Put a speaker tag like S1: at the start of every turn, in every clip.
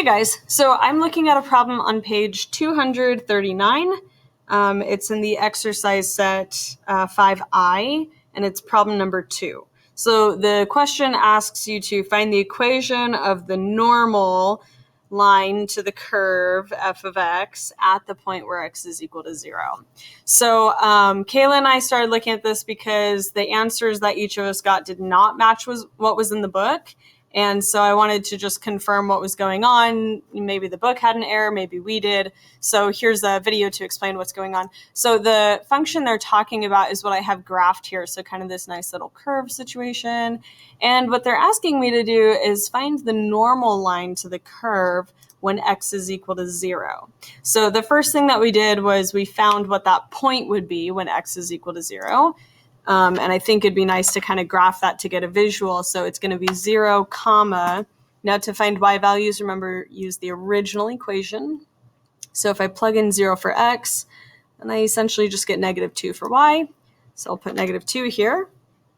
S1: guys, so I'm looking at a problem on page 239. It's in the exercise set 5I, and it's problem number 2. So the question asks you to find the equation of the normal line to the curve f of x at the point where x is equal to 0. So Kayla and I started looking at this because the answers that each of us got did not match what was in the book. And so I wanted to just confirm what was going on. Maybe the book had an error, maybe we did. So here's a video to explain what's going on. So the function they're talking about is what I have graphed here. So kind of this nice little curve situation. And what they're asking me to do is find the normal line to the curve when x is equal to 0. So the first thing that we did was we found what that point would be when x is equal to 0. And I think it'd be nice to kind of graph that to get a visual. So it's going to be 0, comma. Now to find y values, remember, use the original equation. So if I plug in 0 for x, then I essentially just get -2 for y. So I'll put -2 here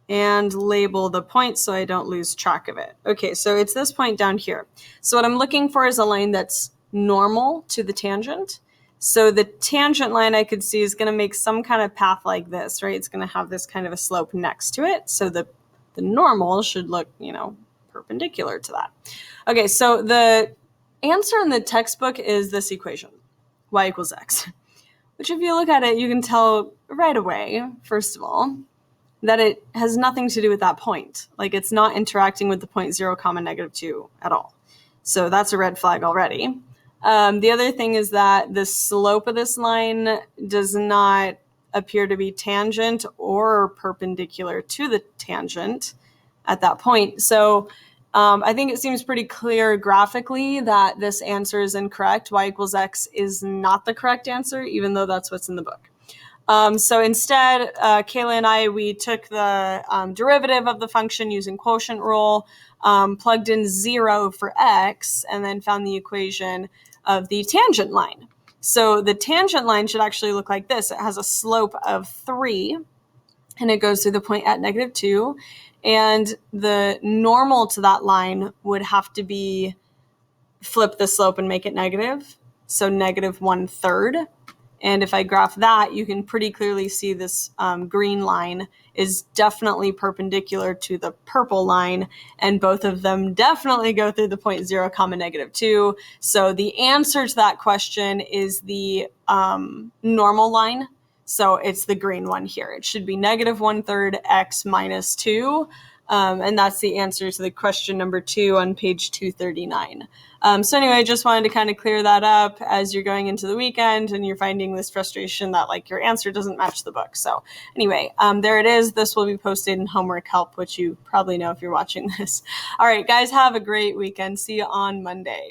S1: and label the point so I don't lose track of it. Okay, so it's this point down here. So what I'm looking for is a line that's normal to the tangent. So the tangent line I could see is going to make some kind of path like this, right? It's going to have this kind of a slope next to it. So the normal should look, perpendicular to that. Okay, so the answer in the textbook is this equation, y equals x, which if you look at it, you can tell right away, first of all, that it has nothing to do with that point. Like it's not interacting with the point 0, comma, -2 at all. So that's a red flag already. The other thing is that the slope of this line does not appear to be tangent or perpendicular to the tangent at that point. So I think it seems pretty clear graphically that this answer is incorrect. Y equals x is not the correct answer, even though that's what's in the book. So instead, Kayla and we took the derivative of the function using quotient rule, plugged in 0 for x, and then found the equation of the tangent line. So the tangent line should actually look like this. It has a slope of 3, and it goes through the point at -2. And the normal to that line would have to be flip the slope and make it negative. So -1/3. And if I graph that, you can pretty clearly see this green line is definitely perpendicular to the purple line, and both of them definitely go through the point 0, comma, -2. So the answer to that question is the normal line. So it's the green one here. It should be -1/3 x minus 2. And that's the answer to the question number 2 on page 239. So anyway, I just wanted to kind of clear that up as you're going into the weekend and you're finding this frustration that like your answer doesn't match the book. So anyway, there it is. This will be posted in Homework Help, which you probably know if you're watching this. All right, guys, have a great weekend. See you on Monday.